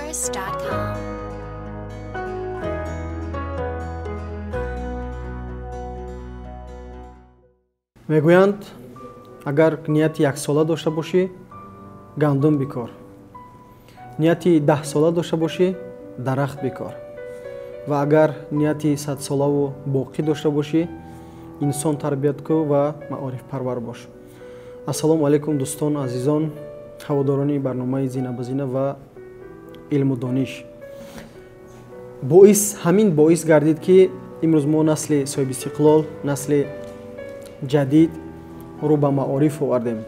thesaurus.com. мегӯянд агар нияти 1 сола дошта бошӣ гандум бикор, нияти 10 сола дошта бошӣ дарахт бикор ва агар нияти 100 солаву боқӣ дошта бошӣ инсон тарбият кӯ ва маорифпарвар бош. ассалому алайкум дӯстон азизон, ҳаводорони барномаи зина ба зина ва илму дониш. ҳамин боис гардид ки имрӯз мо насли соҳибистиқлол, насли ҷадид рӯ ба маориф овардем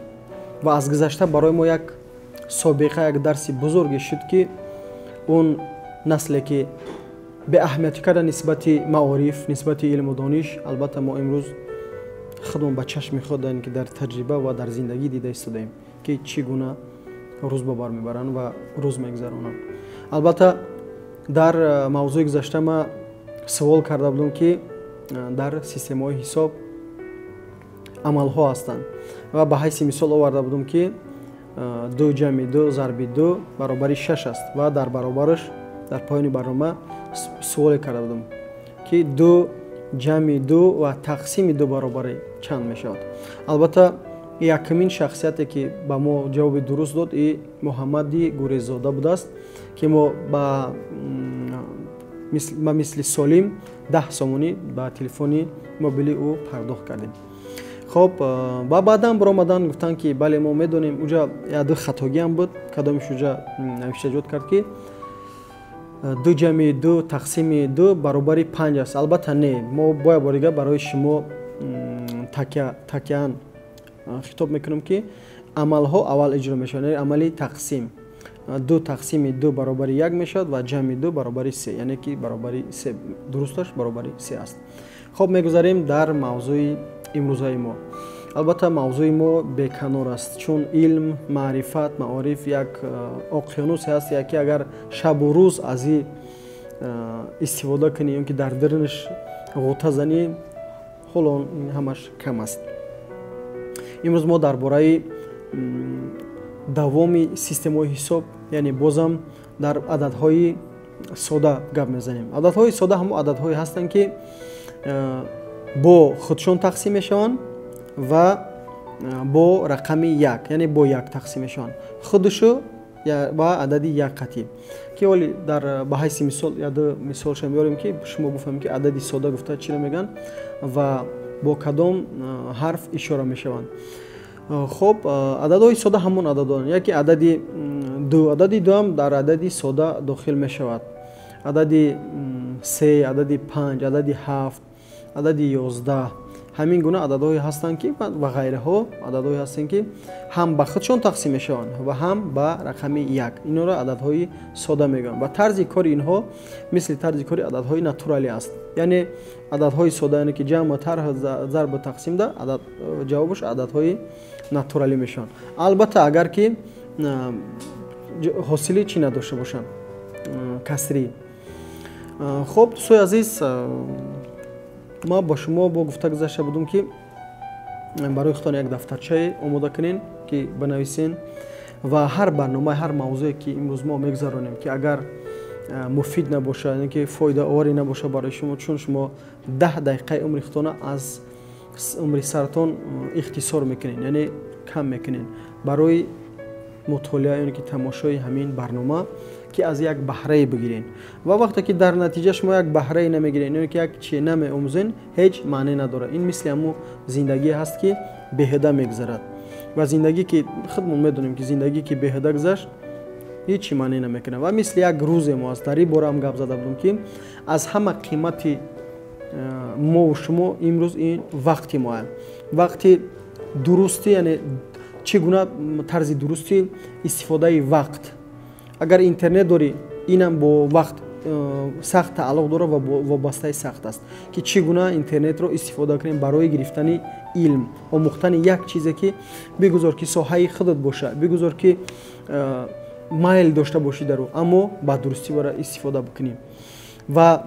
ва аз гузашта барои мо як собиқа, як дарси бузурге шуд ки он насле ки беаҳамияти карда нисбати маориф, нисбати илму дониш, албатта мо имрӯз худмон ба чашми худ ки дар таҷриба ва дар зиндагӣ дида истодаем ки чӣ гуна рӯз ба бар мебаранд ва рӯз мегузаронанд. Албатта дар мавзӯи гузашта ма савол карда будам ки дар системаҳои ҳисоб амалҳо ҳастанд ва ба ҳайси мисол оварда будам ки 2 ҷамъи 2 зарби 2 баробари 6 аст ва дар баробараш дар поёни барнома суоле карда будам ки 2 ҷамъи 2 ва тақсими 2 баробари чанд мешавад. Албатта якумин шахсияте ки ба мо ҷавоби дуруст дод и Муҳаммади Гурезода будааст ки мо ба мисли Солим 10 сомонӣ ба телефони мобили ӯ пардохт кардем. Хоб ба баъдан биромадан гуфтанд ки бале мо медонем уҷа яду хатогиам буд, кадомиш уҷа навишта ҷод кард ки 2 ҷамъи 2 тақсими 2 баробари 5 аст. Албатта не, мо боя борига барои шумо такяан хитоб мекунем ки амалҳо аввал иҷро мешаванд, яъне амали тақсим 2 тақсими 2 баробари 1 мешавад ва ҷамъи 2 баробари 3, яъне ки баробари 3 дурусташ баробари 3 аст. Хоб мегузарем дар мавзӯи имрӯзаи мо. Албатта мавзӯи мо беканор аст, чун илм, маърифат, маориф як оқёнусе аст, яке агар шабу рӯз аз ин истифода кунӣ, ён ки дар дарунаш ғута занӣ, ҳоло ҳамаш кам аст. имрӯз мо дар бораи давоми системаҳои ҳисоб, яъне бозам дар ададҳои сода гап мезанем. Ададҳои сода ҳамон ададҳое ҳастанд ки бо худшон тақсим мешаванд ва бо рақами 1, яъне бо 1 тақсим мешаванд. Худушу ба адади 1 қатӣ. Ки оли дар ба ҳайси мисол яду мисолша меорем ки шумо гуфтам ки адади сода гуфта чиро меган ва бо кадом ҳарф ишора мешаванд. Хоб ададҳои сода ҳамон ададон. Яке адади 2, адади 2 ҳам дар адади сода дохил мешавад. Адади 3, адади 5, адади 7, адади 11. ҳамин гуна ададҳое ҳастанд ки ва ғайраҳо ададҳое ҳастанд ки ҳам ба худшон тақсим мешаванд ва ҳам ба рақами 1. Инҳоро ададҳои сода мегӯянд ва тарзи кори инҳо мисли тарзи кори ададҳои натуралӣ аст. Яъне ададҳои сода, яъне ки ҷамъ ва тарҳ зарбу тақсимда ҷавобаш ададҳои натуралӣ мешаванд. Албатта агар ки ҳосили чӣ надошта бошанд, касрӣ. хоб дӯстои азиз, ма ба шумо бо гуфта гузашта будам ки барои худтон як дафтарчае омода кунен ки банависен ва ҳар барномаи ҳар мавзӯе ки имрӯз мо мегузаронем ки агар муфид набоша, яъне ки фоидаоварӣ набоша барои шумо, чун шумо 10 дақиқаи умри худтона аз умри саратон ихтисор мекунен, яъне кам мекунен барои мутолиа, яъне ки тамошои ҳамин барнома ки аз як баҳрае бигирен ва вақте ки дар натиҷа шумо як баҳрае намегирен, яъне ки як чие намеомӯзен, ҳеҷ маъне надорад. Ин мисли ҳамун зиндагие ҳаст ки беҳуда мегузарад ва зиндагӣ ки худмон медонем ки зиндагӣ ки беҳуда гузашт ҳеҷ маъне намекунад ва мисли як рӯзе мо аст. Дар ин бора ҳам гап зада будам ки аз ҳама қимати мо шумо имрӯз ин вақти мо аст. Вақти дурусти, яъне чӣ гуна тарзи дурусти истифодаи вақт. Агар интернет дорӣ, инам бо вақт сахт тааллуқ дорад ва вобастаи сахт аст ки чӣ гуна интернетро истифода кунем барои гирифтани илм, омӯхтани як чизе ки бигузор ки соҳаи худат боша, бигузор ки майл дошта бошӣ дар ӯ, аммо ба дурустӣ бара истифода бикунем. Ва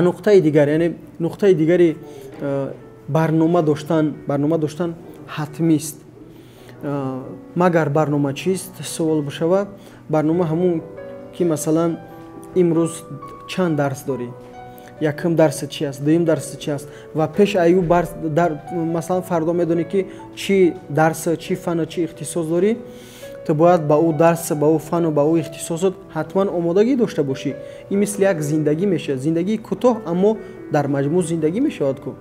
нуқтаи дигар, яъне нуқтаи дигари барнома доштан ҳатмист. Магар барнома чист? Savol бишава. Барнома ҳамун ки масалан имрӯз чанд дарс дорӣ, якум дарс чи аст, дуюм дарс чи аст ва пеш аю масалан фардо медонӣ ки чӣ дарс, чӣ фан, чӣ ихтисос дорӣ, то бояд ба ӯ дарс, ба ӯ фану ба ӯ ихтисосот ҳатман омодагӣ дошта бошӣ. Ин мисли як зиндагӣ мешавад, зиндагии кӯтоҳ, аммо дар маҷмӯъ зиндагӣ мешавад ку.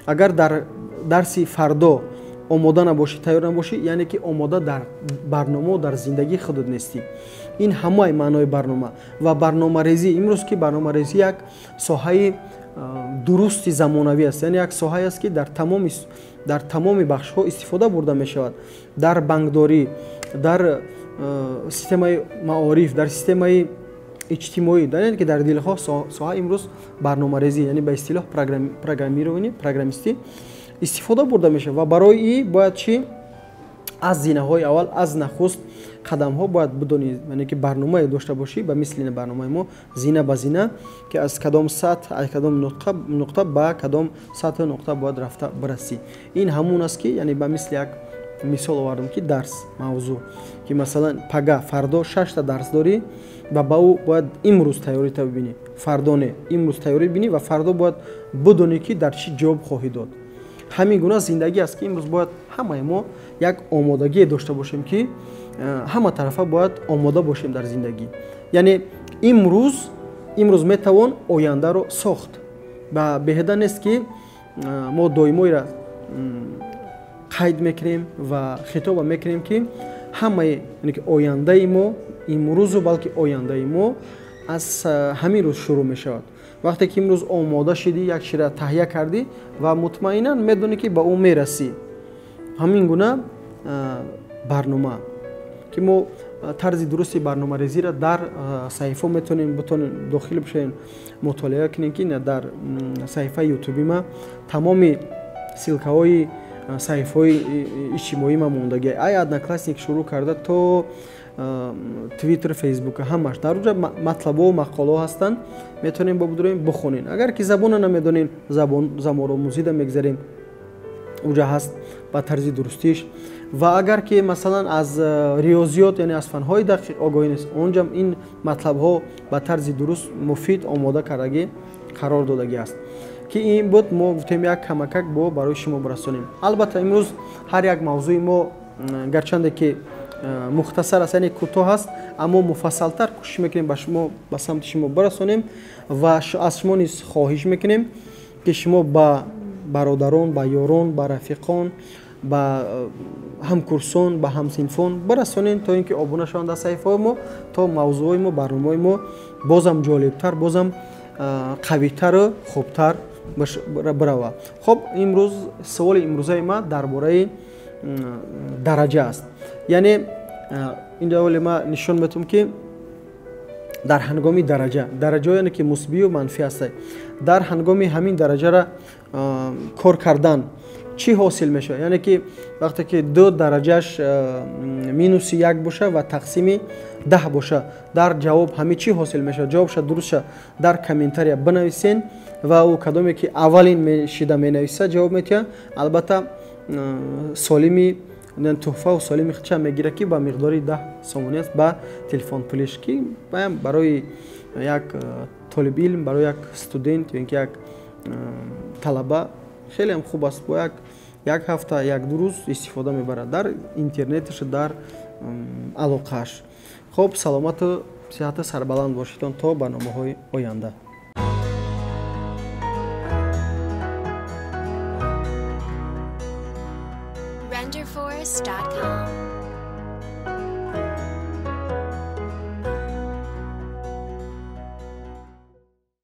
Агар дар дарси фардо омода набошӣ, тайёр набошӣ, яъне ки омода дар барнома, дар зиндагии худат нестӣ. ин ҳамаи маънои барнома ва барномарезӣ. Имрӯз ки барномарезӣ як соҳаи дурусти замонавӣ аст, яъне як соҳае аст ки дар тамоми бахшҳо истифода бурда мешавад. Дар банкдорӣ, дар системаи маориф, дар системаи иҷтимоӣ, яъне ки дар дилҳо соҳа имрӯз барномарезӣ, яъне ба истилоҳ программированӣ, программистӣ истифода бурда мешавад. Ва барои ин бояд чӣ? Аз зинаҳои аввал, аз нахуст қадамҳо бояд бидонӣ, яъне ки барномае дошта бошӣ, ба мисли барномаи мо зина ба зина, ки аз кадом сатҳ, аз кадом нуқта ба кадом сатҳу нуқта бояд рафта бирасӣ. Ин ҳамун аст ки, яъне ба мисли як мисол овардам ки дарс мавзӯъ, ки масалан пага фардо 6 дарс дорӣ ва ба ӯ бояд имрӯз тайёрита бибинӣ, фардо не, имрӯз тайёрӣ бибинӣ ва фардо бояд бидонӣ ки дар чӣ ҷавоб хоҳӣ дод. ҳамин гуна зиндагӣ аст ки имрӯз бояд ҳамаи мо як омодагие дошта бошем ки ҳама тарафа бояд омода бошем дар зиндагӣ. Яъне имрӯз метавон ояндаро сохт. Ба беҳада нест ки мо доимо ира қайд мекунем ва хитоба мекунем ки ҳамаи ояндаи мо имрӯзу балки ояндаи мо аз ҳамин рӯз шурӯъ мешавад. Вақте ки имрӯз омода шудӣ, як чизро таҳия кардӣ ва мутмаинан медонӣ ки ба ӯ мерасӣ. ҳамин гуна барнома, ки мо тарзи дурусти барномарезиро дар саҳифа метонем дохил бишавем, мутолиа кунем ки дар саҳифаи ютуби ма тамоми силкаҳои саҳифаҳои иҷтимоӣ ма мондагӣ. Ай одноклассник шурӯъ карда то твиттер, фейсбук, ҳамаш дар оҷа матлабҳо, мақолаҳо ҳастанд, метонем бобудроем бихонем. Агар ки забона намедонем, забономӯзида мегзарем, оҷа ҳаст ба тарзи дурустиш. Ва агар ки масалан аз риёзиёт, яъне аз фанҳои дақиқ огоҳӣ нест, онҷа ин матлабҳо ба тарзи дуруст муфид омода кардагӣ қарор додагӣ аст. Ки ин буд мо гуфтем як камакак бо барои шумо бирасонем. Албатта имрӯз ҳар як мавзӯи мо гарчанде ки мухтасар аст, яъне кӯтоҳ аст, аммо муфассалтар кӯшиш мекунем ба самти шумо бирасонем ва аз шумо низ хоҳиш мекунем ки шумо ба бародарон, ба ёрон, ба рафиқон, ба ҳамкурсон, ба ҳамсинфон бирасонем, то ин ки обуна шаванд дар саҳифаҳои мо, то мавзӯъҳои мо, барномаҳои мо бозам ҷолибтар, бозам қавитару хубтар бирава. Хоб, имрӯз саволи имрӯзаи ман дар бораи дараҷа аст. Яъне инҷа ҳоле ман нишон метавам ки дар ҳангоми дараҷаҳое, яъне ки мусбию манфӣ ҳастанд. Дар ҳангоми ҳамин дараҷара кор кардан чӣ ҳосил мешавад? Яъне ки вақте ки 2 дараҷаш минуси 1 боша ва тақсими 10 боша, дар ҷавоб ҳамин чӣ ҳосил мешавад? Ҷавобша дурустша дар комментария бинависен ва ӯ кадоме ки аввалин шида менависа ҷавоб метиҳад. Албатта солими туҳфа солими хича мегира ки ба миқдори 10 сомонӣ аст ба телефон пулиш, ки барои як толибилм, барои як студент ё ин ки як талаба хеле ҳам хуб аст. Бо як ҳафта, як 2 рӯз истифода мебарад дар интернеташ, дар алоқааш. Хоб, саломату сиҳату сарбаланд бошедон то барномаҳои оянда. renderforce.com